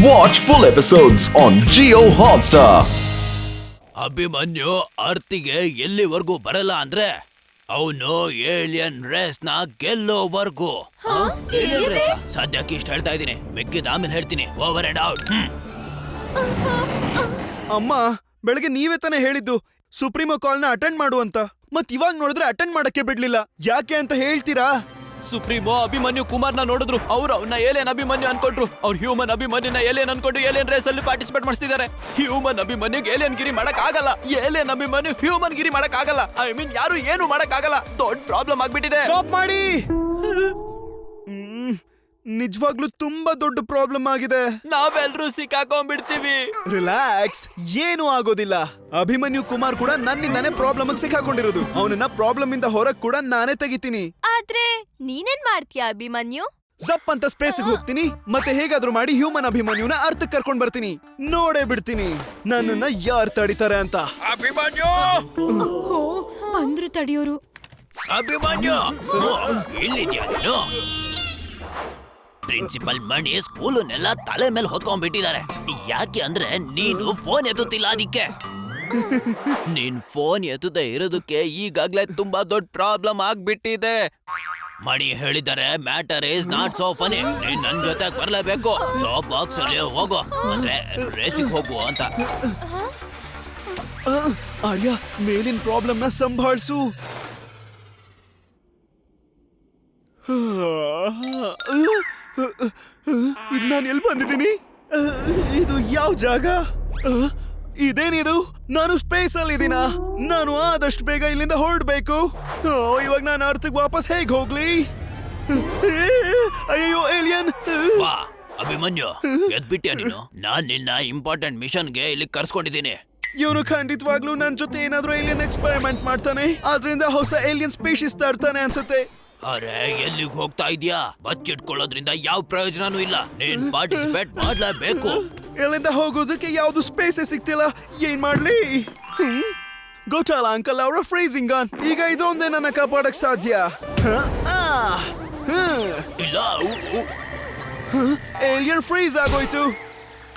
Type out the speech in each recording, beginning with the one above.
Watch full episodes on Jio Hotstar. Abhimanyu ಅರ್ತಿಗೆ ಎಲ್ಲಿವರೆಗೂ ಬರಲ್ಲ ಅಂದ್ರೆ ಅವನು ಏಲಿಯನ್ ರೇಸ್ ನ ಗೆಲ್ಲೋವರೆಗೂ. ಸದ್ಯಕ್ಕೆ ಇಷ್ಟ ಹೇಳ್ತಾ ಇದ್ದೀನಿ, ಮಿಕ್ಕಿದ ಆಮೇಲೆ ಹೇಳ್ತೀನಿ. Over and out. ಅಮ್ಮ, ಬೆಳಗ್ಗೆ ನೀವೇ ತಾನೇ ಹೇಳಿದ್ದು ಸುಪ್ರೀಮೋ ಕಾಲ್ ನ ಅಟೆಂಡ್ ಮಾಡು ಅಂತ. ಮತ್ ಇವಾಗ ನೋಡಿದ್ರೆ ಅಟೆಂಡ್ ಮಾಡಕ್ಕೆ ಬಿಡ್ಲಿಲ್ಲ. ಯಾಕೆ ಅಂತ ಹೇಳ್ತೀರಾ? ಸುಪ್ರೀಮೋ ಅಭಿಮನ್ಯು ಕುಮಾರ್ನ ನೋಡಿದ್ರು, ಅವ್ರು ಅವನ್ನ ಏಲಿಯನ್ ಅಭಿಮನ್ಯು ಅನ್ಕೊಂಡ್ರು. ಅವ್ರು ಹ್ಯೂಮನ್ ಅಭಿಮನ್ಯುನ ಏಲಿಯನ್ ಅನ್ಕೊಂಡು ಏಲಿಯನ್ ರೇಸ್ ಅಲ್ಲಿ ಪಾರ್ಟಿಸಿಪೇಟ್ ಮಾಡಿಸ್ತಿದ್ದಾರೆ. ಹ್ಯೂಮನ್ ಅಭಿಮನ್ಯುಗೆ ಏಲಿಯನ್ ಗಿರಿ ಮಾಡಕ್ ಆಗಲ್ಲ, ಏಲಿಯನ್ ಅಭಿಮನ್ಯು ಹ್ಯೂಮನ್ ಗಿರಿ ಮಾಡಕ್ ಆಗಲ್ಲ. ಐ ಮೀನ್ ಯಾರು ಏನು ಮಾಡಕ್ ಆಗಲ್ಲ. ದೊಡ್ಡ ಪ್ರಾಬ್ಲಮ್ ಆಗ್ಬಿಟ್ಟಿದೆ. ಸ್ಟಾಪ್ ಮಾಡಿ. ನಿಜವಾಗ್ಲೂ ತುಂಬಾ ದೊಡ್ಡ ಪ್ರಾಬ್ಲಮ್ ಆಗಿದೆ. ನಾವೆಲ್ಲರೂ ಸಿಕ್ಕಾಕೊಂಡ್ಬಿಡ್ತೀವಿ. ರಿಲ್ಯಾಕ್ಸ್, ಏನು ಆಗೋದಿಲ್ಲ. ಅಭಿಮನ್ಯು ಕುಮಾರ್ ಕೂಡ ನನ್ನಿಂದಾನೇ ಪ್ರಾಬ್ಲಮ್ ಸಿಕ್ಕಾಕೊಂಡಿರೋದು. ಅವನನ್ನ ಪ್ರಾಬ್ಲಮ್ ಇಂದ ಹೊರಗ್ ಕೂಡ ನಾನೇ ತೆಗಿತೀನಿ. ಆದ್ರೆ ನೀನೇನ್ ಮಾಡ್ತೀಯ ಅಭಿಮನ್ಯು? ಜಪ್ ಅಂತ ಸ್ಪೇಸ್ ಹೋಗ್ತೀನಿ, ಮತ್ತೆ ಹೇಗಾದ್ರೂ ಮಾಡಿ ಹ್ಯೂಮನ್ ಅಭಿಮನ್ಯುನ ಅರ್ಥಕ್ಕೆ ಕರ್ಕೊಂಡ್ ಬರ್ತೀನಿ. ನೋಡೇ ಬಿಡ್ತೀನಿ ನನ್ನನ್ನ ಯಾರು ತಡಿತಾರೆ ಅಂತ. ಅಭಿಮನ್ಯು ಬಂದ್ರು ತಡಿಯೋರು. ಅಭಿಮನ್ಯು ಇಲ್ಲಿದ್ಯಾ ನೀನು? ಪ್ರಿನ್ಸಿಪಲ್ ಮಣಿ ಸ್ಕೂಲನ್ನೆಲ್ಲ ತಲೆ ಮೇಲೆ ಹೊತ್ಕೊಂಡ್ಬಿಟ್ಟಿದ್ದಾರೆ. ಯಾಕೆ ಅಂದ್ರೆ ನೀನು ಫೋನ್ ಎತ್ತುತ್ತಿಲ್ಲ ಅದಕ್ಕೆ. ನೀನ್ ಫೋನ್ ಎತ್ತದೇ ಇರೋದಕ್ಕೆ ಈಗಾಗ್ಲೇ ತುಂಬಾ ದೊಡ್ಡ ಪ್ರಾಬ್ಲಮ್ ಆಗ್ಬಿಟ್ಟಿದೆ. ಮಣಿ ಹೇಳಿದ್ದಾರೆ matter is not so funny. ನೀನ್ ನನ್ ಜೊತೆ ಬರ್ಲೇಬೇಕು. ಜಾಬ್ ಬಾಕ್ಸ್ ಅಲ್ಲಿ ಹೋಗು ಅಂದ್ರೆ ರೇಸಿಗೆ ಹೋಗು ಅಂತ. ಆರ್ಯ, ಮೇಲಿನ ಪ್ರಾಬ್ಲಮ್ ನ ಸಂಭಾಳಿಸು. ಇದು ನಾನು ಎಲ್ಲಿ ಬಂದಿದ್ದೀನಿ? ಇದು ಯಾವ ಜಾಗ? ಇದೇನಿದು? ನಾನು ಸ್ಪೇಸ್ ಅಲ್ಲಿ ಇದೀನ? ನಾನು ಆದಷ್ಟು ಬೇಗ ಇಲ್ಲಿಂದ ಹೊರಡ್ಬೇಕು. ಇವಾಗ ನಾನು ಅರ್ಥಕ್ಕೆ ವಾಪಸ್ ಹೇಗ್ ಹೋಗ್ಲಿ? ಅಯ್ಯೋ ಏಲಿಯನ್! ವಾ ಅಭಿಮನ್ಯು, ಎದ್ಬಿಟ್ಯಾ ನೀನು? ನಾನ್ ನಿನ್ನ ಇಂಪಾರ್ಟೆಂಟ್ ಮಿಷನ್ಗೆ ಇಲ್ಲಿ ಕರ್ಸ್ಕೊಂಡಿದ್ದೀನಿ. ಇವನು ಖಂಡಿತವಾಗ್ಲೂ ನನ್ ಜೊತೆ ಏನಾದ್ರೂ ಏಲಿಯನ್ ಎಕ್ಸ್ಪೆರಿಮೆಂಟ್ ಮಾಡ್ತಾನೆ. ಆದ್ರಿಂದ ಹೊಸ ಏಲಿಯನ್ ಸ್ಪೀಶೀಸ್ ತರ್ತಾನೆ ಅನ್ಸುತ್ತೆ. ಅರೆ ಎಲ್ಲಿಗೆ ಹೋಗ್ತಾ ಇದ್ಯಾ? ಬಚ್ಚಿಟ್ಕೊಳ್ಳೋದ್ರಿಂದ ಯಾವ ಪ್ರಯೋಜನನೂ ಇಲ್ಲ. ನೀನ್ ಪಾರ್ಟಿಸಿಪೇಟ್ ಮಾಡ್ಲೇಬೇಕು. ಇಲ್ಲಿಂದ ಹೋಗೋದಕ್ಕೆ ಯಾವ್ದು ಸ್ಪೇಸೇ ಸಿಗ್ತಿಲ್ಲ. ಏನ್ ಮಾಡ್ಲಿ? ಗೊತ್ತಲ್ಲ ಅಂಕಲ್ ಅವರ ಫ್ರೀಸಿಂಗ್ ಗನ್. ಈಗ ಇದೊಂದೇ ನನ್ನ ಕಾಪಾಡಕ್ ಸಾಧ್ಯ. ಇಲ್ಲ, ಏಲಿಯನ್ ಫ್ರೀಸ್ ಆಗೋಯ್ತು.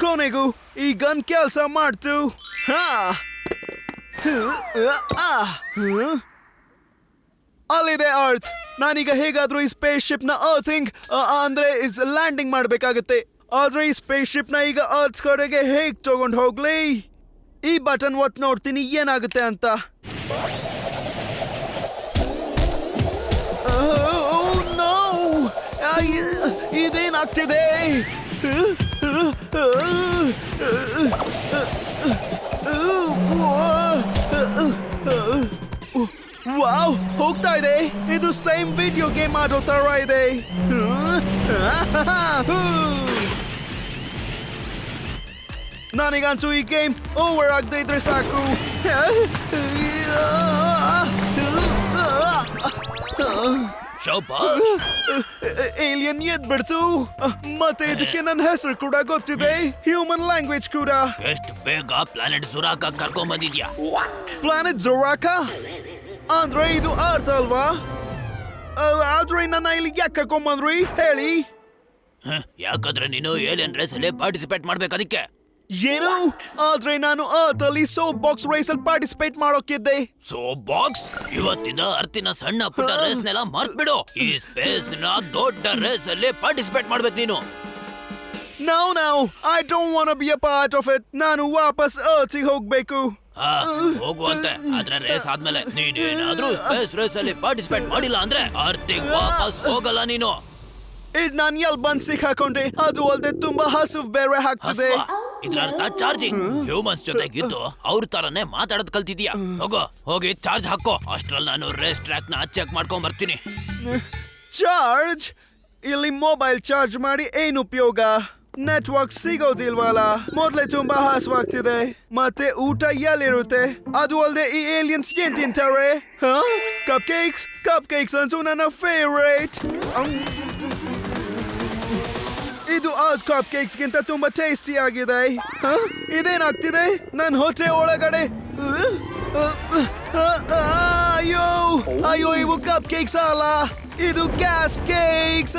ಕೊನೆಗೂ ಈ ಗನ್ ಕೆಲಸ ಮಾಡ್ತು. ಅಲ್ಲಿದೆ ಅರ್ತ್. ನಾನೀಗ ಹೇಗಾದ್ರೂ ಈ ಸ್ಪೇಸ್ ಶಿಪ್ ನ ಅರ್ಥಿಂಗ್ ಅಂದ್ರೆ ಲ್ಯಾಂಡಿಂಗ್ ಮಾಡ್ಬೇಕಾಗತ್ತೆ. ಆದ್ರೆ ಈ ಸ್ಪೇಸ್ ಶಿಪ್ ನ ಈಗ ಅರ್ತ್ ಕಡೆಗೆ ಹೇಗ್ ತಗೊಂಡ್ ಹೋಗ್ಲಿ? ಈ ಬಟನ್ ಒತ್ತು ನೋಡ್ತೀನಿ ಏನಾಗುತ್ತೆ ಅಂತ. ಇದೇನಾಗ್ತಿದೆ? ವಾವ್, ಹೋಗ್ತಾ ಇದೆ. ಇದು ಸೇಮ್ ವಿಡಿಯೋ ಗೇಮ್ ಆಡೋ ತರ ಇದೆ. ನಾನೀಗಂತೂ ಈ ಗೇಮ್ ಓವರ್ ಆಗದೆ ಇದ್ರೆ ಸಾಕು. ಏಲಿಯನ್ ಎದ್ಬಿಡ್ತು. ಮತ್ತೆ ಇದಕ್ಕೆ ನನ್ನ ಹೆಸರು ಕೂಡ ಗೊತ್ತಿದೆ, ಹ್ಯೂಮನ್ ಲ್ಯಾಂಗ್ವೇಜ್ ಕೂಡ. ಎಷ್ಟು ಬೇಗ ಪ್ಲಾನೆಟ್ ಜುರಾಕ ಕರ್ಕೊಂಡ್ ಬಂದಿದ್ಯಾ? ಪ್ಲಾನೆಟ್ ಜುರಾಕ ಅಂದ್ರೆ ಇದು ಅರ್ಥ ಅಲ್ವಾ? ಆದ್ರೆ ನನ್ನ ಇಲ್ಲಿ ಯಾಕೆ ಕರ್ಕೊಂಬಂದ್ರಿ ಹೇಳಿ? ಯಾಕಂದ್ರೆ ನೀನು ಏಲಿಯನ್ ರೇಸ್ ಅಲ್ಲಿ ಪಾರ್ಟಿಸಿಪೇಟ್ ಮಾಡ್ಬೇಕು ಅದಕ್ಕೆ. ಏನು? ಆದ್ರೆ ನಾನು ಅರ್ತ್ ಅಲ್ಲಿ ಸೋಪ್ ಬಾಕ್ಸ್ ರೇಸ್ ಅಲ್ಲಿ ಪಾರ್ಟಿಸಿಪೇಟ್ ಮಾಡೋಕಿದ್ದೆ. Soap box? ಇವತ್ತಿಂದ ಅರ್ತಿನ ಸಣ್ಣ ಪುಟ್ಟ ರೇಸ್ ನೆಲ್ಲ ಮರ್ತ್ ಬಿಡು. ಈ ಸ್ಪೇಸ್ ನ ದೊಡ್ಡ ರೇಸ್ ಅಲ್ಲಿ ಪಾರ್ಟಿಸಿಪೇಟ್ ಮಾಡ್ಬೇಕು ನೀನು. No, I don't want to be a part of it. ನಾನು ವಾಪಸ್ ಅರ್ತಿಗೆ ಹೋಗ್ಬೇಕು. ಹೋಗುವಂತೆ. ಆದ್ರೆ ರೇಸ್ ಆದ್ಮೇಲೆ ನೀನೇನಾದ್ರೂ ಸ್ಪೇಸ್ ರೇಸ್ ಅಲ್ಲಿ ಪಾರ್ಟಿಸಿಪೇಟ್ ಮಾಡಿಲ್ಲ ಅಂದ್ರೆ ಅರ್ತಿಗೆ ವಾಪಸ್ ಹೋಗಲ್ಲ ನೀನು. ಇದು ನಾನು ಎಲ್ಲಿ ಬಂದ್ ಸಿಕ್ಕಾಕೊಂಡೆ. ಅದು ಅಲ್ಲದೆ ತುಂಬಾ ಹಸುವು ಬೇರೆ ಹಾಕ್ತಿದೆ. ಇದ್ರ ಅರ್ಥ ಚಾರ್ಜಿಂಗ್. ಹ್ಯೂಮನ್ಸ್ ಜೊತೆಗಿದ್ದು ಅವ್ರ ತರನೇ ಮಾತಾಡೋದ್ ಕಲ್ತಿದ್ಯಾ. ಹೋಗಿ ಚಾರ್ಜ್ ಹಾಕೋ. ಅಷ್ಟ್ರಲ್ಲಿ ನಾನು ರೇಸ್ ಟ್ರ್ಯಾಕ್ ನ ಚೆಕ್ ಮಾಡ್ಕೊಂಡ್ ಬರ್ತೀನಿ. ಚಾರ್ಜ್? ಇಲ್ಲಿ ಮೊಬೈಲ್ ಚಾರ್ಜ್ ಮಾಡಿ ಏನ್ ಉಪಯೋಗ? ನೆಟ್ವರ್ಕ್ ಸಿಗೋದಿಲ್ವಲ್ಲ. ಮೊದ್ಲೇ ತುಂಬಾ ಹಸುವಾಗ್ತಿದೆ. ಮತ್ತೆ ಊಟ ಎಲ್ಲಿರುತ್ತೆ? ಅದು ಅಲ್ಲದೆ ಈ ಏಲಿಯನ್ಸ್ ಏನ್ ತಿಂತಾರೆ? ಕಪ್ ಕೇಕ್ಸ್ ಅಂತೂ ನನ್ನ ಫೇವ್ರೇಟ್. ಇದು ಆಜ್ ಕಪ್ ಕೇಕ್ಸ್ ಗಿಂತ ತುಂಬಾ ಟೇಸ್ಟಿ ಆಗಿದೆ. ಇದೇನಾಗ್ತಿದೆ ನನ್ನ ಹೊಟ್ಟೆ ಒಳಗಡೆ? ಅಯ್ಯೋ, ಇವು ಕಪ್ ಕೇಕ್ಸ್ ಅಲ್ಲ, ಇದು ಗ್ಯಾಸ್ ಕೇಕ್ಸ್.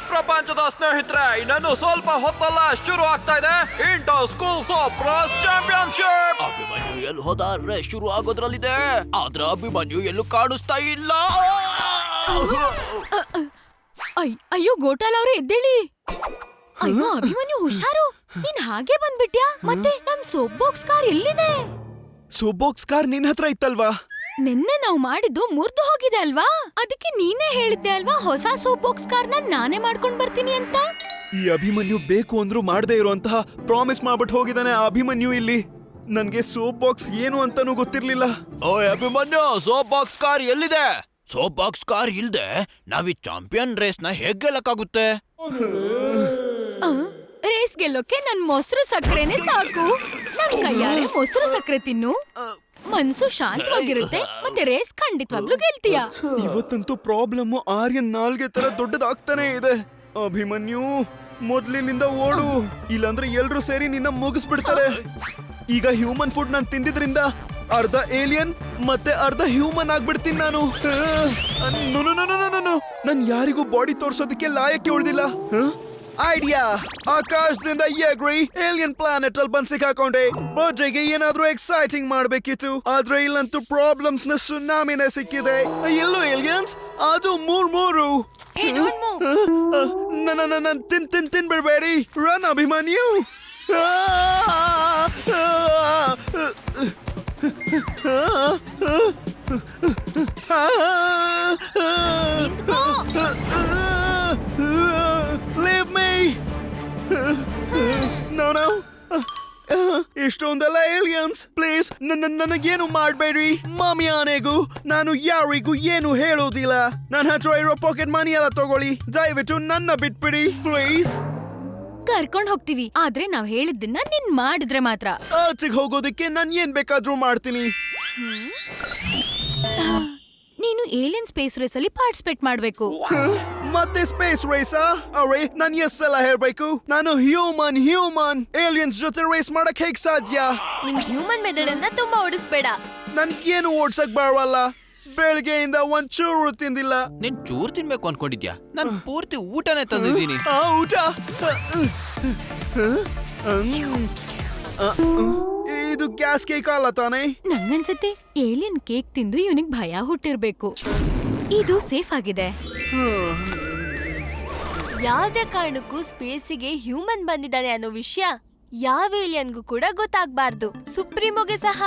ಚೆಸ್ ಪ್ರಪಂಚದ ಸ್ನೇಹಿತರೆ, ಇನ್ನೇನು ಸ್ವಲ್ಪ ಹೊತ್ತಲ್ಲ ಶುರು ಆಗ್ತಾ ಇದೆ inter schools of race championship. Abhimanyu ಎಲ್ಲಿ ಹೋದ? ರೇಸ್ ಶುರು ಆಗೋದ್ರಲ್ಲಿದೆ, ಆದ್ರೆ ಅಭಿಮನ್ಯು ಎಲ್ಲೂ ಕಾಣಿಸ್ತಾ ಇಲ್ಲ. ಅಯ್ಯೋ ಗೋಟಾಲ್ ಅವ್ರೆ ಎದ್ದೇಳಿ. ಅಯ್ಯೋ ಅಭಿಮನ್ಯು ಹುಷಾರು, ನೀನ್ ಹಾಗೆ ಬಂದ್ಬಿಟ್ಯಾ? ಮತ್ತೆ ನಮ್ ಸೋಪ್ ಬಾಕ್ಸ್ ಕಾರ್ ಎಲ್ಲಿದೆ? ಸೋಪ್ ಬಾಕ್ಸ್ ಕಾರ್ ನಿನ್ ಹತ್ರ ಇತ್ತಲ್ವಾ? ನಿನ್ನೆ ನಾವು ಮಾಡಿದ್ದು ಮುರ್ದು ಹೋಗಿದೆ ಅಲ್ವಾ? ಅದಕ್ಕೆ ನೀನೇ ಹೇಳಿದ್ದೆ ಅಲ್ವಾ ಹೊಸ ಸೋಪ್ ಬಾಕ್ಸ್ ಕಾರ್ನ ನಾನೇ ಮಾಡ್ಕೊಂಡ್ ಬರ್ತೀನಿ ಅಂತ. ಈ ಅಭಿಮನ್ಯು ಬೇಕು ಅಂದ್ರೂ ಮಾಡದೇ ಇರುವಂತಹ ಪ್ರಾಮಿಸ್ ಮಾಡ್ಬಿಟ್ಟು ಹೋಗಿದ್ದಾನೆ ಆ ಅಭಿಮನ್ಯು ಇಲ್ಲಿ. ನನ್ಗೆ ಸೋಪ್ ಬಾಕ್ಸ್ ಏನು ಅಂತಾನೂ ಗೊತ್ತಿರ್ಲಿಲ್ಲ. ಓಯ್ ಅಭಿಮನ್ಯು, ಸೋಪ್ ಬಾಕ್ಸ್ ಕಾರ್ ಎಲ್ಲಿದೆ? ಸೋಪ್ ಬಾಕ್ಸ್ ಕಾರ್ ಇಲ್ದೆ ನಾವೀ ಚಾಂಪಿಯನ್ ರೇಸ್ ನ ಹೇಗ್ ಗೆಲ್ಲಕ್ಕಾಗುತ್ತೆ? ರೇಸ್ ಗೆಲ್ಲೋಕೆ ನನ್ ಮೊಸರು ಸಕ್ಕರೆನೆ ಸಾಕು. ನನ್ ಕೈಯಾರೆ ಮೊಸರು ಸಕ್ಕರೆ ತಿನ್ನು, ಮನ್ಸು ಶಾಂತವಾಗಿರುತ್ತೆ, ಮತ್ತೆ ರೇಸ್ ಖಂಡಿತವಾಗ್ಲೂ ಗೆಲ್ತೀಯ. ಇವತ್ತಂತೂ ಪ್ರಾಬ್ಲಮ್ ಆರ್ಯನ್ ನಾಲ್ಗೆ ತರ ದೊಡ್ಡದಾಗ್ತಾನೆ ಇದೆ. ಅಭಿಮನ್ಯು ಮೊದ್ಲಿನಿಂದ ಓಡು, ಇಲ್ಲಾಂದ್ರೆ ಎಲ್ರೂ ಸೇರಿ ನಿನ್ನ ಮುಗಿಸ್ಬಿಡ್ತಾರೆ. ಈಗ ಹ್ಯೂಮನ್ ಫುಡ್ ನಾನ್ ತಿಂದಿದ್ರಿಂದ ಅರ್ಧ ಏಲಿಯನ್ ಮತ್ತೆ ಅರ್ಧ ಹ್ಯೂಮನ್ ಆಗ್ಬಿಡ್ತೀನಿ ನಾನು. ನನ್ ಯಾರಿಗೂ ಬಾಡಿ ತೋರ್ಸೋದಕ್ಕೆ ಲಾಯಕ್ಕೆ ಉಳ್ದಿಲ್ಲ. ಐಡಿಯಾ, ಆಕಾಶದಿಂದ ಎಗ್ರಿ ಏಲಿಯನ್ ಪ್ಲಾನೆಟ್ ಅಲ್ಲಿ ಬಂದ್ ಸಿಕ್ಕಾಕೊಂಡೆ. ಬರ್ತ್ಡೇಗೆ ಏನಾದ್ರೂ ಎಕ್ಸೈಟಿಂಗ್ ಮಾಡ್ಬೇಕಿತ್ತು, ಆದ್ರೆ ಇಲ್ಲಂತೂ ಪ್ರಾಬ್ಲಮ್ಸ್ ನ ಸುನಾಮಿನೇ ಸಿಕ್ಕಿದೆ. ಎಲ್ಲೋ ಏಲಿಯನ್ಸ್, ಅದು ಮೂರು. ತಿನ್ಬಿಡ್ಬೇಡಿ. Run Abhimanyu. Leave me. No. ಇಷ್ಟೊಂದೆಲ್ಲ ಏಲಿಯನ್ಸ್, ಪ್ಲೀಸ್ ನನಗೇನು ಮಾಡ್ಬೇಡಿ. ಮಾಮಿ ಆನೆಗೂ ನಾನು ಯಾರಿಗೂ ಏನು ಹೇಳೋದಿಲ್ಲ. ನನ್ನ ಹತ್ರ ಇರೋ ಪಾಕೆಟ್ ಮನಿ ಎಲ್ಲ ತಗೊಳ್ಳಿ. ದಯವಿಟ್ಟು ನನ್ನ ಬಿಟ್ಬಿಡಿ ಪ್ಲೀಸ್. ಕರ್ಕೊಂಡ್ ಹೋಗ್ತೀವಿ, ಆದ್ರೆ ನಾವ್ ಹೇಳಿದ್ದನ್ನ ನೀನ್ ಮಾಡಿದ್ರೆ ಮಾತ್ರ. ಆಚೆಗೆ ಹೋಗೋದಕ್ಕೆ ನಾನ್ ಏನ್ ಬೇಕಾದ್ರೂ ಮಾಡ್ತೀನಿ. ನೀನು ಏಲಿಯನ್ ಸ್ಪೇಸ್ ರೇಸ್ ಅಲ್ಲಿ ಪಾರ್ಟಿಸಿಪೇಟ್ ಮಾಡ್ಬೇಕು. ಮತ್ತೆ ಸ್ಪೇಸ್ ರೇಸಾ? ಅರೆ ನಾನ್ ಎಸ್ ಎಲ್ಲ ಹೇಳ್ಬೇಕು. ನಾನು ಹ್ಯೂಮನ್ ಏಲಿಯನ್ಸ್ ಜೊತೆ ರೇಸ್ ಮಾಡಕ್ ಹೇಗ್ ಸಾಧ್ಯ? ನಿನ್ ಹ್ಯೂಮನ್ ಮೆದಳನ್ನ ತುಂಬಾ ಓಡಿಸ್ಬೇಡ. ನನ್ಗೇನು ಓಡ್ಸಕ್ ಬರವಲ್ಲ. ಬೆಳಗ್ಗೆಯಿಂದ ಒಂದ್ ಚೂರು ತಿಂದಿಲ್ಲ. ನೀನ್ ಚೂರ್ ತಿನ್ಬೇಕು ಅನ್ಕೊಂಡಿದ್ಯಾ? ನಾನ್ ಪೂರ್ತಿ ಊಟನೇ ತಂದಿದ್ದೀನಿ. ಊಟ ಇದು ಗ್ಯಾಸ್ ಕೇಕ್ ಅಲ್ಲ ತಾನೇ? ನಂಗನ್ಸತ್ತೆ ಏಲಿಯನ್ ಕೇಕ್ ತಿಂದು ಇವನಿಗ್ ಭಯ ಹುಟ್ಟಿರ್ಬೇಕು. ಇದು ಸೇಫ್ ಆಗಿದೆ. ಯಾವ್ದೇ ಕಾರಣಕ್ಕೂ ಸ್ಪೇಸಿಗೆ ಹ್ಯೂಮನ್ ಬಂದಿದ್ದಾನೆ ಅನ್ನೋ ವಿಷಯ ಯಾವ ಏಲಿಯನ್ಗೂ ಕೂಡ ಗೊತ್ತಾಗ್ಬಾರ್ದು, ಸುಪ್ರೀಮೋಗೆ ಸಹ.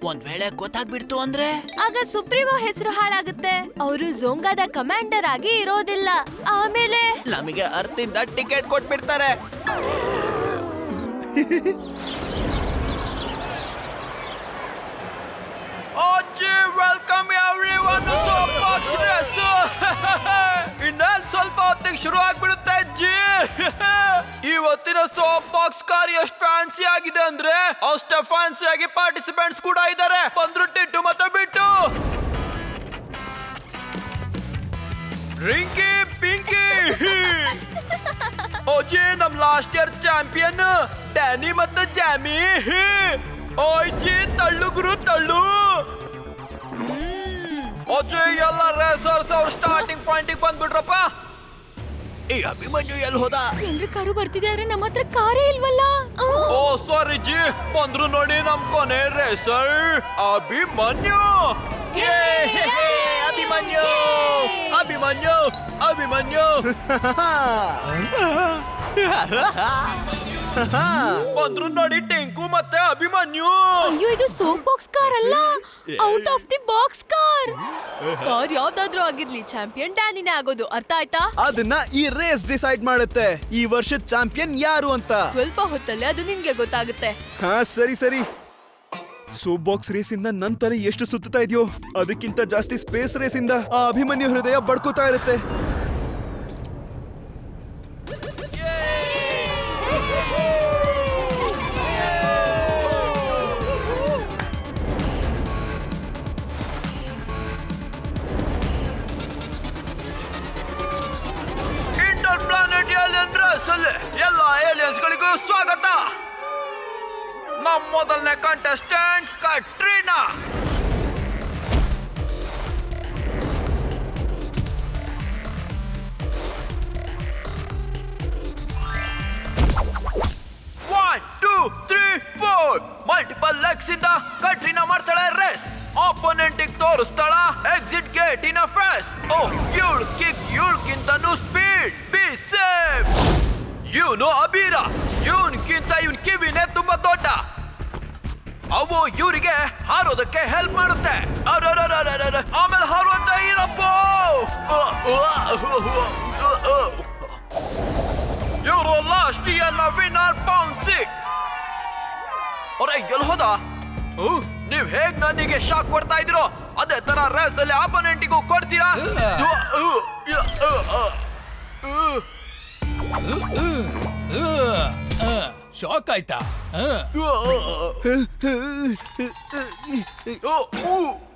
ಒಂದ್ ವೇಳೆ ಗೊತ್ತಾಗ್ಬಿಡ್ತು ಅಂದ್ರೆ ಆಗ ಸುಪ್ರೀಮೋ ಹೆಸರು ಹಾಳಾಗುತ್ತೆ. ಅವರು ಝೋಂಗಾದ ಕಮಾಂಡರ್ ಆಗಿ ಇರೋದಿಲ್ಲ. ಆಮೇಲೆ ನಮಗೆ ಅರ್ತಿಂದ ಟಿಕೆಟ್ ಕೊಟ್ಬಿಡ್ತಾರೆ. Welcome everyone to soap box race. ಇನ್ನೇನ್ ಸ್ವಲ್ಪ ಹೊತ್ತಿಗೆ ಶುರು ಆಗ್ಬಿಡುತ್ತೆ ಅಜ್ಜಿ. ಇವತ್ತಿನ ಸೋಪ್ ಬಾಕ್ಸ್ ಕಾರ್ ಎಷ್ಟು ಫ್ಯಾನ್ಸಿ ಆಗಿದೆ ಅಂದ್ರೆ ಅಷ್ಟೇ ಫ್ಯಾನ್ಸಿ ಆಗಿ ಪಾರ್ಟಿಸಿಪೆಂಟ್ಸ್ ಕೂಡ ಇದ್ದಾರೆ. ಬಂದ್ರು ಟಿಟ್ಟು ಮತ್ತೆ ಬಿಟ್ಟು. ರಿಂಕಿ ಪಿಂಕಿ ಓಜಿ, ನಮ್ ಲಾಸ್ಟ್ ಇಯರ್ ಚಾಂಪಿಯನ್ ಡ್ಯಾನಿ ಮತ್ತೆ ಜಾಮಿ. ಓಯ್ಜಿ ತಳ್ಳು ಗುರು ತಳ್ಳು. ಓಜಿ ಎಲ್ಲ ರೇಸರ್ಸ್ ಅವ್ರ ಸ್ಟಾರ್ಟಿಂಗ್ ಪಾಯಿಂಟಿಗೆ ಬಂದ್ಬಿಟ್ರಪ್ಪ. ಈ ಅಭಿಮನ್ಯು ಎಲ್ಲಿ ಹೋದ? ಎಲ್ರು ಕಾರು ಬರ್ತಿದೆ, ಆದ್ರೆ ನಮ್ಮ ಹತ್ರ ಕಾರೇ ಇಲ್ವಲ್ಲ. ಓ ಸಾರಿ ಜಿ, ಬಂದ್ರು ನೋಡಿ ನಮ್ ಕೊನೆ ರೇಸರ್ ಅಭಿಮನ್ಯು. ಅಭಿಮನ್ಯು ಅಭಿಮನ್ಯು ಅಭಿಮನ್ಯು ಬಂದ್ರು ನೋಡಿ ಟಿಂಕು ಮತ್ತೆ ಅಭಿಮನ್ಯು. ಅಯ್ಯೋ, ಇದು ಸೋಪ್ ಬಾಕ್ಸ್ ಕಾರ್ ಅಲ್ಲ, out of the box car. Car ಯಾವ್ದಾದ್ರೂ ಆಗಿರ್ಲಿ, ಚಾಂಪಿಯನ್ ಡ್ಯಾನಿನೇ ಆಗೋದು, ಅರ್ಥ ಆಯ್ತಾ? ಅದನ್ನ ಈ ರೇಸ್ ಡಿಸೈಡ್ ಮಾಡುತ್ತೆ, ಈ ವರ್ಷದ ಚಾಂಪಿಯನ್ ಯಾರು ಅಂತ. ಸ್ವಲ್ಪ ಹೊತ್ತಲ್ಲೇ ಅದು ನಿನ್ಗೆ ಗೊತ್ತಾಗುತ್ತೆ. ಹಾ ಸರಿ. ಸೋಪ್ ಬಾಕ್ಸ್ ರೇಸ್ ಇಂದ ನನ್ ತಲೆ ಎಷ್ಟು ಸುತ್ತಾ ಇದೆಯೋ ಅದಕ್ಕಿಂತ ಜಾಸ್ತಿ ಸ್ಪೇಸ್ ರೇಸ್ ಇಂದ ಆ ಅಭಿಮನ್ಯು ಹೃದಯ ಬಡ್ಕೋತಾ ಇರುತ್ತೆ. ಇಂಟರ್ ಪ್ಲಾನೆಟ್ ಏಲಿಯನ್ ರೇಸ್ ಅಲ್ಲಿ ಎಲ್ಲ ಏಲಿಯನ್ಸ್ ಗಳಿಗೂ ಸ್ವಾಗತ. ನಮ್ಮ ಮೊದಲನೇ ಕಂಟೆಸ್ಟೆಂಟ್ ಕಟ್ರೀನಾ. 3 4 ಮಲ್ಟಿಪಲ್ ಲೆಗ್ಸ್ ಇಂದ ಕಟ್ರಿನಾ ಮಾಡ್ತಾಳೆ ರೇಸ್. ಆಪೋನೆಂಟ್ ತೋರಿಸ್ತಾಳ exit gate in fast. Oh Yule kick ಯೂಲ್ಗಿಂತನೂ ಸ್ಪೀಡ್. Be safe. ಇವನು ಅಬೀರ, ಇವನ್ಕಿಂತ ಇವನ್ ಕಿವಿನೇ ತುಂಬಾ ದೊಡ್ಡ. ಅವು ಇವರಿಗೆ ಹಾರೋದಕ್ಕೆ ಹೆಲ್ಪ್ ಮಾಡುತ್ತೆ. ಆಮೇಲೆ ಹಾರುವಂತ ಇರಪ್ಪ. ಇವರು ಲಾಸ್ಟ್ ಇಯರ್ ವಿನ್ನರ್ ಬೌನ್ಸಿಂಗ್. ಅವ್ರ ಎಲ್ಲಿ ಹೋದ? ನೀವ್ ಹೇಗ್ ನನಗೆ ಶಾಕ್ ಕೊಡ್ತಾ ಇದ್ರೋ ಅದೇ ತರ ರೇಸ್ ಅಲ್ಲಿ ಆಪೋನೆಂಟಿಗೂ ಕೊಡ್ತೀರಾ? ಶಾಕ್ ಆಯ್ತಾ?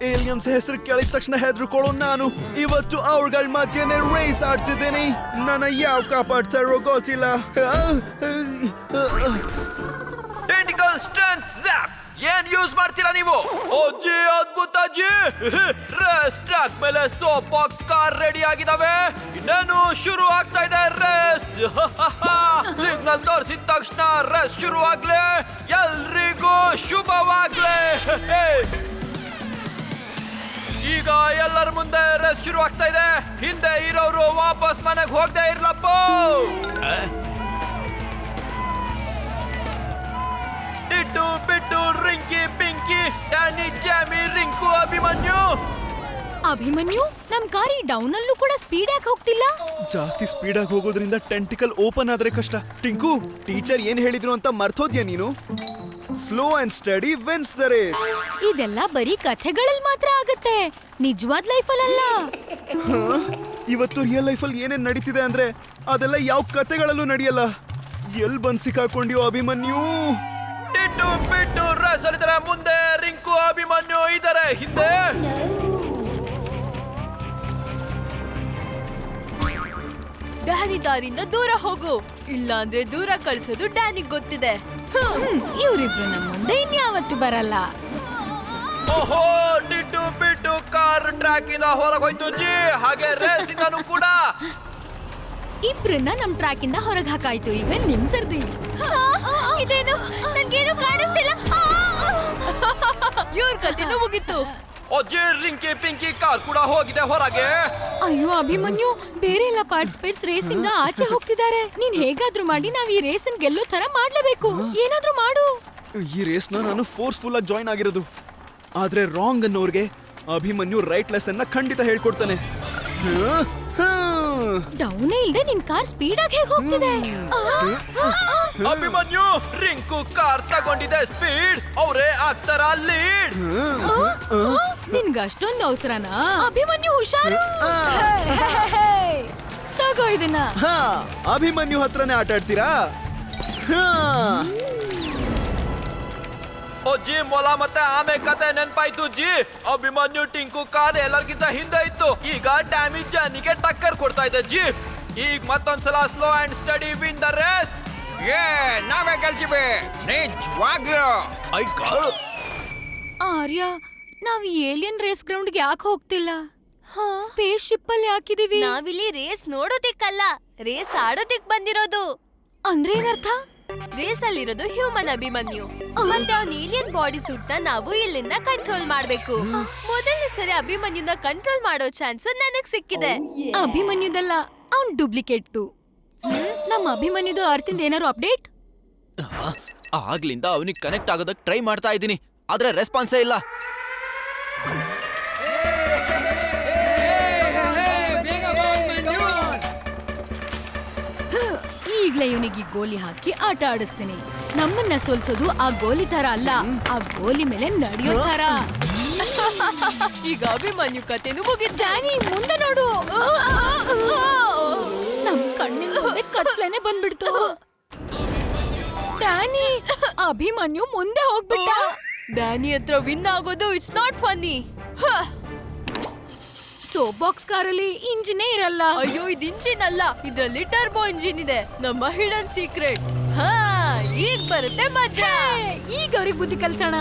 ಏಲಿಯನ್ಸ್ ಹೆಸರು ಕೇಳಿದ ತಕ್ಷಣ ಹೆದರ್ಕೊಳ್ಳೋ ನಾನು ಇವತ್ತು ಅವ್ರಗಳ ಮಧ್ಯೆನೆ ರೇಸ್ ಆಡ್ತಿದ್ದೇನೆ. ನನ್ನ ಯಾವ ಕಾಪಾಡ್ತಾರೋ ಗೊತ್ತಿಲ್ಲ. ಟೆಂಟಿಕಲ್ ಸ್ಟ್ರೆಂತ್ ಝ್ಯಾಪ್ ಏನ್ ಯೂಸ್ ಮಾಡ್ತೀರಾ ನೀವು? ಓ ಜಿ ಅದ್ಭುತ ಜಿ. ರೇಸ್ ಟ್ರ್ಯಾಕ್ ಮೇಲೆ ಸೋಪ್ ಬಾಕ್ಸ್ ಕಾರ್ ರೆಡಿ ಆಗಿದಾವೆ. ಇನ್ನೇನು ಶುರು ಆಗ್ತಾ ಇದೆ ರೇಸ್. ಸಿಗ್ನಲ್ ತೋರಿಸಿದ ತಕ್ಷಣ ರೇಸ್ ಶುರು ಆಗ್ಲಿ. ಎಲ್ರಿಗೂ ಶುಭವಾಗ್ಲಿ. ಈಗ ಎಲ್ಲರ ಮುಂದೆ ರೇಸ್ ಶುರು ಆಗ್ತಾ ಇದೆ. ಹಿಂದೆ ಇರೋರು ವಾಪಸ್ ಮನೆಗೆ ಹೋಗದೆ ಇರ್ಲಪ್ಪ. ಟಿಟ್ಟು ಬಿಟ್ಟು ರಿಂಕಿ ಪಿಂಕಿ ಡ್ಯಾನಿ ಜಾಮಿ ರಿಂಕು ಅಭಿಮನ್ಯು. ಅಭಿಮನ್ಯು, ನಮ್ ಕಾರಿ ಡೌನ್ ಅಲ್ಲೂ ಕೂಡ ಸ್ಪೀಡ್ ಯಾಕೆ ಹೋಗ್ತಿಲ್ಲ? ಜಾಸ್ತಿ ಸ್ಪೀಡ್ ಆಗಿ ಹೋಗೋದ್ರಿಂದ ಟೆಂಟಿಕಲ್ ಓಪನ್ ಆದ್ರೆ ಕಷ್ಟ. ಟಿಂಕು, ಟೀಚರ್ ಏನ್ ಹೇಳಿದ್ರು ಅಂತ ಮರ್ತೋದ್ಯಾ ನೀನು? Slow and steady wins the race. ಇದೆಲ್ಲ ಬರೀ ಕಥೆಗಳಲ್ಲಿ ಮಾತ್ರ ಆಗುತ್ತೆ, ನಿಜವಾದ ಲೈಫಲ್ಲ. ಇವತ್ತು ರಿಯಲ್ ಲೈಫಲ್ಲಿ ಏನೇನ್ ನಡೀತಿದೆ ಅಂದ್ರೆ ಅದೆಲ್ಲ ಯಾವ ಕತೆಗಳಲ್ಲೂ ನಡೆಯಲ್ಲ. ಎಲ್ ಬಂದ್ ಸಿಕ್ಕಾಕೊಂಡಿಯೋ ಅಭಿಮನ್ಯು? ಟಿಟ್ಟು ಬಿಟ್ಟು ರೇಸ್ ಅಲ್ಲಿದ್ದಾರೆ. ಮುಂದೆ ರಿಂಕು ಅಭಿಮನ್ಯು ಇದ್ದಾರೆ. ಹಿಂದೆ ಡ್ಯಾನಿ ದಾರಿಯಿಂದ ದೂರ ಹೋಗು, ಇಲ್ಲ ಅಂದ್ರೆ ದೂರ ಕಳ್ಸೋದು ಡ್ಯಾನಿಗ್ ಗೊತ್ತಿದೆ. ಇವ್ರಿಬ್ರು ನಮ್ ಮುಂದೆ ಇನ್ಯಾವತ್ತು ಬರಲ್ಲ. ಓಹೋ, ಟಿಟ್ಟು ಬಿಟ್ಟು ಕಾರ್ ಟ್ರ್ಯಾಕ್ ಇಂದ ಹೊರಗೋಯ್ತು ಜಿ. ಹಾಗೆ ರೇಸ್ ಇಂದನೂ ಕೂಡ. ಇಬ್ರನ್ನ ನಮ್ ಟ್ರ್ಯಾಕ್ ಇಂದ ಹೊರಗ್ ಹಾಕಾಯ್ತು. ಈಗ ನಿಮ್ ಸರ್ದಿ. ಇದೇನು ನನ್ಗೇನು ಕಾಣಿಸ್ತಿಲ್ಲ. ಇವ್ರ ಕಥೆನೂ ಮುಗಿತು. ಅಜ್ಜಿ ರಿಂಕಿ ಪಿಂಕಿ ಕಾರ್ ಕೂಡ ಹೋಗಿದೆ ಹೊರಗೆ. ಅಯ್ಯೋ ಅಭಿಮನ್ಯು, ಬೇರೆ ಎಲ್ಲ ಪಾರ್ಟಿಸಿಪೇಟ್ಸ್ ರೇಸ್ ಇಂದ ಆಚೆ ಹೋಗ್ತಿದ್ದಾರೆ. ನೀನ್ ಹೇಗಾದ್ರೂ ಮಾಡಿ ನಾವ್ ಈ ರೇಸ್ ಗೆಲ್ಲೋ ತರ ಮಾಡ್ಲೇಬೇಕು. ಏನಾದ್ರೂ ಮಾಡು. ಈ ರೇಸ್ನ ನಾನು ಫೋರ್ಸ್ಫುಲ್ ಆಗಿ ಜಾಯ್ನ್ ಆಗಿರೋದು. ಆದ್ರೆ ರಾಂಗ್ ಅನ್ನೋರ್ಗೆ ಅಭಿಮನ್ಯು ರೈಟ್ ಲೆಸನ್ನ ಖಂಡಿತ ಹೇಳ್ಕೊಡ್ತಾನೆ. ಡೌನೇ ಇಲ್ದೆ ನಿನ್ ಕಾರ್ ಸ್ಪೀಡ್ ಆಗಿ ಹೇಗೆ ಹೋಗ್ತಿದೆ? ಅಭಿಮನ್ಯು, ರಿಂಕು ಕಾರ್ ತಗೊಂಡಿದೆ ಸ್ಪೀಡ್. ಅವರೇ ಆಗ್ತಾರ ಲೀಡ್. ನಿನ್ಗ ಅಷ್ಟೊಂದು ಅವಸರನಾ? ಅಭಿಮನ್ಯು ಹುಷಾರು. ತಗೋ ಇದನ್ನ. ಅಭಿಮನ್ಯು ಹತ್ರನೇ ಆಟ ಆಡ್ತೀರಾ? ಓ ಜಿ, ಮೊಲ ಮತ್ತೆ ಆಮೆ ಕತೆ ನೆನ್ಪಾಯ್ತು ಜಿ. ಅಭಿಮನ್ಯು ಟಿಂಕು ಕಾರ್ ಎಲ್ಲರಿಗಿಂತ ಹಿಂದೆ ಇತ್ತು. ಈಗ ಡ್ಯಾಮೇಜ್ ಜಾನಿಗೆ ಟಕ್ಕರ್ ಕೊಡ್ತಾ ಇದೆ ಜಿ. ಈಗ ಮತ್ತೊಂದ್ಸಲ slow and steady win the race. ನಾವೇ ಗೆಲ್ತೀವಿ ನಿಜವಾಗ್ಲೂ. ಆರ್ಯ, ನಾವ್ ಈ ಏಲಿಯನ್ ರೇಸ್ ಗ್ರೌಂಡ್ಗೆ ಯಾಕೆ ಹೋಗ್ತಿಲ್ಲ? ಸ್ಪೇಸ್ ಶಿಪ್ ಅಲ್ಲಿ ಹಾಕಿದೀವಿ. ನಾವಿಲ್ಲಿ ರೇಸ್ ನೋಡೋದಿಕ್ಕಲ್ಲ, ರೇಸ್ ಆಡೋದಿಕ್ ಬಂದಿರೋದು. ಅಂದ್ರೆ ಏನರ್ಥ? ರೇಸ್ ಅಲ್ಲಿರೋದು ಹ್ಯೂಮನ್ ಅಭಿಮನ್ಯು ಮತ್ತೆ ಅವ್ನ ಏಲಿಯನ್ ಬಾಡಿ ಸೂಟ್ ನ ನಾವು ಇಲ್ಲಿಂದ ಕಂಟ್ರೋಲ್ ಮಾಡ್ಬೇಕು. ಮೊದಲನೇ ಸರಿ ಅಭಿಮನ್ಯುನ ಕಂಟ್ರೋಲ್ ಮಾಡೋ ಚಾನ್ಸ್ ನನಗ್ ಸಿಕ್ಕಿದೆ. ಅಭಿಮನ್ಯುದಲ್ಲ, ಅವ್ನ್ ಡೂಪ್ಲಿಕೇಟ್. ನಮ್ಮ ಅಭಿಮನ್ಯುದು ಅರ್ಥಿಂದ ಏನಾರು ಅಪ್ಡೇಟ್? ಆಗ್ಲಿಂದ ಅವನಿಗೆ ಕನೆಕ್ಟ್ ಆಗೋದಕ್ಕೆ ಟ್ರೈ ಮಾಡ್ತಾ ಇದ್ದೀನಿ, ಆದ್ರೆ ರೆಸ್ಪಾನ್ಸೇ ಇಲ್ಲ. ಈಗ್ಲೇ ಇವನಿಗೆ ಗೋಲಿ ಹಾಕಿ ಆಟ ಆಡಿಸ್ತೀನಿ. ನಮ್ಮನ್ನ ಸೋಲ್ಸೋದು ಆ ಗೋಲಿ ತರ ಅಲ್ಲ, ಆ ಗೋಲಿ ಮೇಲೆ ನಡೆಯೋ ತರ. ಈಗ ಅಭಿಮನ್ಯು ಕತೆನೂ ಮುಗಿದ. ಡ್ಯಾನಿ, ಮುಂದೆ ನೋಡು. ನಮ್ ಕಣ್ಣಿನ ಮುಂದೆ ಕತ್ಲೇನೆ ಬಂದ್ಬಿಡ್ತು. ಡ್ಯಾನಿ, ಅಭಿಮನ್ಯು ಮುಂದೆ ಹೋಗ್ಬಿಟ್ಟ. ಡ್ಯಾನಿ ಹತ್ರ ವಿನ್ ಆಗೋದು it's not funny. Soap box ಕಾರಲ್ಲಿ ಇಂಜಿನೇ ಇರಲ್ಲ. ಅಯ್ಯೋ, ಇದು ಇಂಜಿನ್ ಅಲ್ಲ, ಇದ್ರಲ್ಲಿ ಟರ್ಬೋ ಇಂಜಿನ್ ಇದೆ, ನಮ್ಮ ಹಿಡನ್ ಸೀಕ್ರೆಟ್. ಈಗ ಬರುತ್ತೆ ಮಜಾ. ಈಗ ಅವ್ರಿಗೆ ಬುದ್ಧಿ ಕಲ್ಸೋಣ.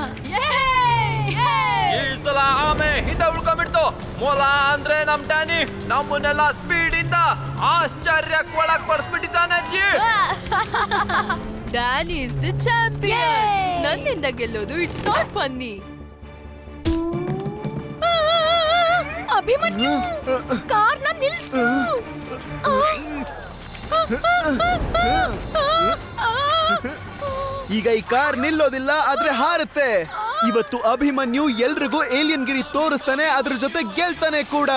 ಈ ಸಲ ಆಮೆ ಹಿಂದೆ ಉಳ್ಕೊಂಡ್ಬಿಡ್ತು. ಮೊಲ ಅಂದ್ರೆ ನಮ್ ಡ್ಯಾನಿ ನಮ್ಮನ್ನೆಲ್ಲ ಸ್ಪೀಡ್ ಇಂದ ಆಶ್ಚರ್ಯಕ್ಕೆ ಒಳಗ್ ಪಡಿಸ್ಬಿಟ್ಟಿದ್ದಾನೆ ಅಜ್ಜಿ. Dan is the champion. ನನ್ನಿಂದ ಗೆಲ್ಲೋದು ಇಟ್ಸ್ ನಾಟ್ ಫನ್ನಿ. ಅಭಿಮನ್ಯು, ಕಾರ್ನ ನಿಲ್ಸು. ಈಗ ಈ ಕಾರ್ ನಿಲ್ಲೋದಿಲ್ಲ, ಆದ್ರೆ ಹಾರುತ್ತೆ. ಇವತ್ತು ಅಭಿಮನ್ಯು ಎಲ್ರಿಗೂ ಏಲಿಯನ್ ಗಿರಿ ತೋರಿಸ್ತಾನೆ, ಅದ್ರ ಜೊತೆ ಗೆಲ್ತಾನೆ ಕೂಡ.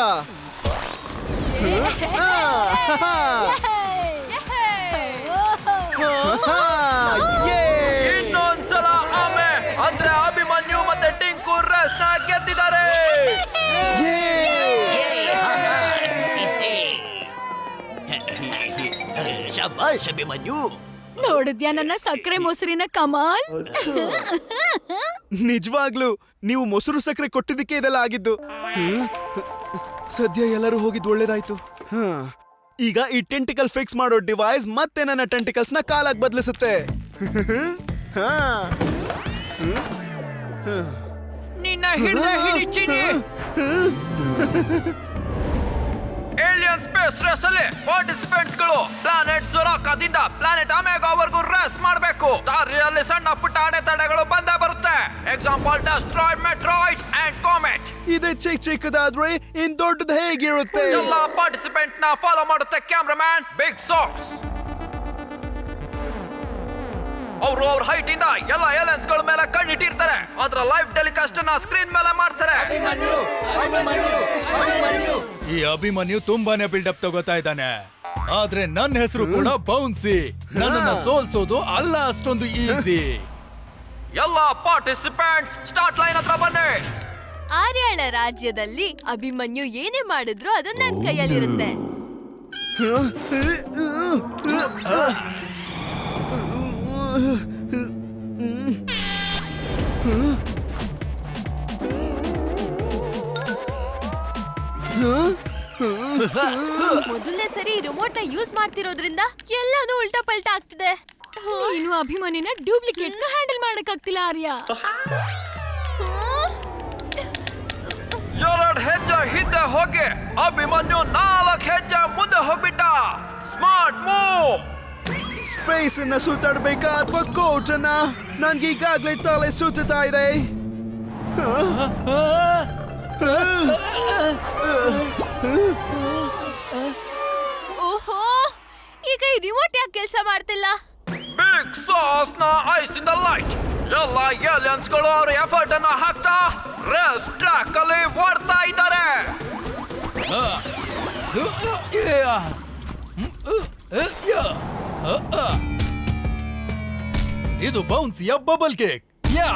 ಇನ್ನೊಂದ್ಸಲ ಆಮೆ ಅಂದ್ರೆ ಅಭಿಮನ್ಯು ಮತ್ತೆ ಟಿಂಕು ರೇಸ್ ನ ಗೆದ್ದಿದ್ದಾರೆ. ಶಬಾಷ್ ಅಭಿಮನ್ಯು. ನೋಡಿದ್ಯಾ ನನ್ನ ಸಕ್ಕರೆ ಮೊಸರಿನ ಕಮಾಲ್? ನಿಜವಾಗ್ಲು ನೀವು ಮೊಸರು ಸಕ್ಕರೆ ಕೊಟ್ಟಿದ್ದಕ್ಕೆ ಇದೆಲ್ಲ ಆಗಿದ್ದು. ಸದ್ಯ ಎಲ್ಲರೂ ಹೋಗಿದ್ದು ಒಳ್ಳೇದಾಯ್ತು. ಈಗ ಈ ಟೆಂಟಿಕಲ್ ಫಿಕ್ಸ್ ಮಾಡೋ ಡಿವೈಸ್ ಮತ್ತೆ ನನ್ನ ಟೆಂಟಿಕಲ್ಸ್ ನ ಕಾಲಾಗಿ ಬದಲಿಸುತ್ತೆ. ನಿನ್ನ ಹಿಡಿಚಿನಿ. ಏಲಿಯನ್ ಸ್ಪೇಸ್ ರೇಸ್ ಅಲ್ಲಿ ಪಾರ್ಟಿಸಿಪೆಂಟ್ಸ್ ಗಳು ಪ್ಲಾನೆಟ್ ಜೊರಾಕಾದಿಂದ ಪ್ಲಾನೆಟ್ ಅಮೆಗಾವರೆಗೂ ರೇಸ್ ಮಾಡಬೇಕು. ದಾರಿಯಲ್ಲಿ ಸಣ್ಣ ಪುಟ್ಟ ಅಡೆತಡೆಗಳು ಬಂದೇ ಬರುತ್ತೆ. Example asteroid, meteoroid and comet. ಇದೇ ಚಿಕ್ಕದಾದ್ರೆ ಇನ್ ದೊಡ್ಡದು ಹೇಗಿರುತ್ತೆ? ಎಲ್ಲ ಪಾರ್ಟಿಸಿಪೆಂಟ್ ನ ಫಾಲೋ ಮಾಡುತ್ತೆ ಕ್ಯಾಮ್ರಾಮ್ಯಾನ್ ಬಿಗ್ ಸಾಕ್ಸ್. ಅವರು ಅವ್ರ ಹೈಟ್ ಇಂದ ಎಲ್ಲ ಏಲಿಯನ್ಸ್ ಗಳ ಮೇಲೆ ಕಣ್ಣಿಟ್ಟಿರ್ತಾರೆ. ಅದರ ಲೈವ್ ಟೆಲಿಕಾಸ್ಟ್ ನ ಸ್ಕ್ರೀನ್ ಮೇಲೆ ಮಾಡ್ತಾರೆ. ಈ ಅಭಿಮನ್ಯು ತುಂಬಾನೇ ಬಿಲ್ಡಪ್ ತಗೋತಾ ಇದ್ದಾನೆ. ಆದ್ರೆ ನನ್ನ ಹೆಸರು ಕೂಡ ಬೌನ್ಸಿ. ನನ್ನನ್ನ ಸೋಲ್ಸೋದು ಅಲ್ಲ ಅಷ್ಟೊಂದು ಈಸಿ. ಎಲ್ಲ ಪಾರ್ಟಿಸಿಪೆಂಟ್ಸ್ ಸ್ಟಾರ್ಟ್ ಲೈನ್ ಹತ್ರ ಬನ್ನಿ. ಆರ್ಯಾಳ ರಾಜ್ಯದಲ್ಲಿ ಅಭಿಮನ್ಯು ಏನೇ ಮಾಡಿದ್ರು ಅದು ನನ್ನ ಕೈಯಲ್ಲಿರುತ್ತೆ. ಮೊದಲನೇ ಸರಿ ರಿಮೋಟ್ ನ ಯೂಸ್ ಮಾಡ್ತಿರೋದ್ರಿಂದ ಎಲ್ಲಾನು ಉಲ್ಟಾ ಪಲ್ಟಾ ಆಗ್ತಿದೆ. ನೀನು ಅಭಿಮನ್ಯುನ ಡೂಪ್ಲಿಕೇಟ್ ನ ಹ್ಯಾಂಡಲ್ ಮಾಡಕ್ಕಾಗ್ತಿಲ್ಲ ಆರ್ಯ. ಎರಡು ಹೆಜ್ಜೆ ಹಿಂದೆ ಹೋಗಿ ಅಭಿಮನ್ಯು 4 ಹೆಜ್ಜೆ ಮುಂದೆ ಹೋಗ್ಬಿಟ್ಟ. Smart move. ಸ್ಪೇಸ್ ಅನ್ನ ಸುತ್ತಾಡ್ಬೇಕಾ ಅಥವಾ ಕೋಟ್ ಅನ್ನ? ನನ್ಗೆ ಈಗಾಗ್ಲೇ ತಲೆ ಸುತ್ತಾ ಇದೆ. ಓಹೋ, ಈಗ ಈ ರಿಮೋಟ್ ಯಾಕೆ ಕೆಲಸ ಮಾಡ್ತಿಲ್ಲ? ಬಿಗ್ ಸಾಸ್ ನ ಐಸ್ ಇನ್ ದ ಲೈಟ್. ಎಲ್ಲ ಏಲಿಯನ್ಸ್ ಗಳು ಅವ್ರ ಎಫರ್ಟ್ ಅನ್ನ ಹಾಕ್ತಾ ರೇಸ್ ಟ್ರ್ಯಾಕ್ ಅಲ್ಲಿ ಓಡ್ತಾ ಇದ್ದಾರೆ. ಇದು ಬೌನ್ಸಿಯ ಬಬಲ್ ಕೇಕ್. ಯಾ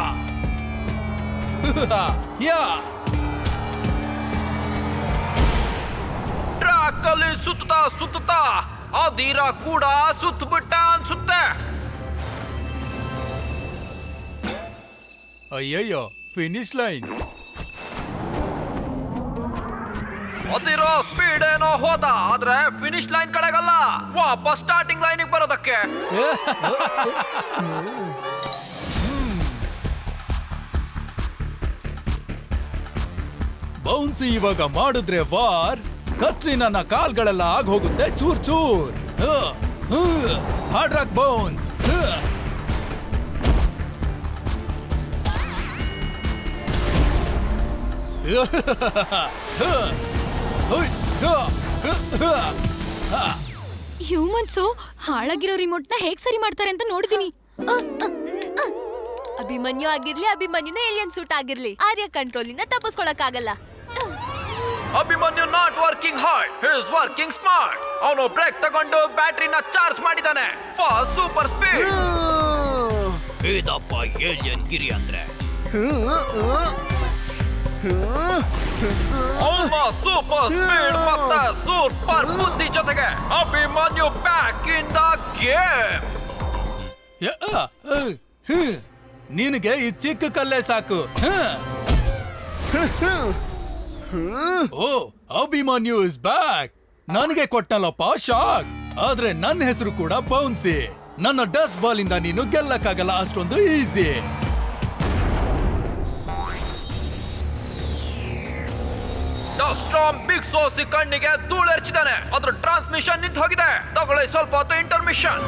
ಯಾ ಟ್ರ್ಯಾಕ್ ಅಲ್ಲಿ ಸುತ್ತಾ ಅದಿರ ಕೂಡ ಸುತ್ತಬಿಟ್ಟ ಅನ್ಸುತ್ತೆ. ಅಯ್ಯಯ್ಯೋ, ಫಿನಿಶ್ ಲೈನ್. ಅದಿರೋ ಸ್ಪೀಡ್ ಏನೋ ಹೋದ, ಆದ್ರೆ ಫಿನಿಶ್ ಲೈನ್ ಕಡೆಗಲ್ಲ, ವಾಪಸ್ ಸ್ಟಾರ್ಟಿಂಗ್ ಲೈನಿಗೆ ಬರೋದಕ್ಕೆ. ಬೌನ್ಸಿ ಇವಾಗ ಮಾಡಿದ್ರೆ ವಾರ್ ಕತ್ರಿ ನನ್ನ ಕಾಲ್ಗಳೆಲ್ಲ ಆಗ ಹೋಗುತ್ತೆ ಚೂರ್ ಚೂರ್. Hard rock bounce. ಹ್ಯೂಮನ್ಸು ಹಾಳಾಗಿರೋ ರಿಮೋಟ್ ನ ಹೇಗ್ ಸರಿ ಮಾಡ್ತಾರೆ ಅಂತ ನೋಡಿದೀನಿ. ಅಭಿಮನ್ಯು ಆಗಿರ್ಲಿ, ಅಭಿಮನ್ಯುನ ಏಲಿಯನ್ ಸೂಟ್ ಆಗಿರ್ಲಿ, ಆರ್ಯ ಕಂಟ್ರೋಲ್ ಇಂದ ತಪ್ಪಿಸ್ಕೊಳಕ್ಕಾಗಲ್ಲ. Abhimanyu not working hard, he is working smart. ಅವನು ಬ್ರೇಕ್ ತಗೊಂಡು ಬ್ಯಾಟರಿನ ಚಾರ್ಜ್ ಮಾಡಿದಾನೆ ಫಾರ್ ಸೂಪರ್ ಸ್ಪೀಡ್. ಇದಪ್ಪ ಏಲಿಯನ್ ಗಿರಿ ಅಂದ್ರೆ. ಅವನ ಸೂಪರ್ ಸ್ಪೀಡ್ ಮತ್ತೆ ಸೂಪರ್ ಬುದ್ಧಿ ಜೊತೆಗೆ Abhimanyu back in the game. ನಿನಗೆ ಈ ಚಿಕ್ಕ ಕಲ್ಲೇ ಸಾಕು. Oh, Abhimanyu is back. ನನಗೆ ಕೊಟ್ಟನಲ್ಲಪ್ಪ ಶಾಕ್. ಆದ್ರೆ ನನ್ನ ಹೆಸರು ಕೂಡ ಬೌನ್ಸಿ. ನನ್ನ ಡಸ್ಟ್ ಬಾಲ್ ಇಂದ ನೀನು ಗೆಲ್ಲಕ್ಕಾಗಲ್ಲ ಅಷ್ಟೊಂದು ಈಸಿ. ಸ್ಟ್ರಾಂಗ್ ಬಿಗ್ ಸೋಸಿ ಕಣ್ಣಿಗೆ ಧೂಳೆರ್ಚಿದಾನೆ. ಅದ್ರ ಟ್ರಾನ್ಸ್ಮಿಷನ್ ನಿಂತು ಹೋಗಿದೆ. ತಗೊಳ್ಳಿ ಸ್ವಲ್ಪ ಹೊತ್ತು ಇಂಟರ್ಮಿಷನ್.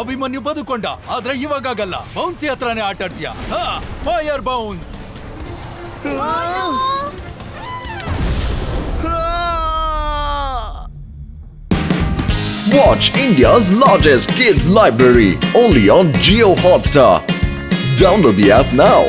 ಅಭಿಮನ್ಯು ಬದುಕೊಂಡ, ಆದ್ರೆ ಇವಾಗಲ್ಲ. ಬೌನ್ಸಿ ಹತ್ರನೇ ಆಟ ಆಡ್ತೀಯ. Fire bounce. Watch India's largest kids library only on Jio Hotstar. Download the app now.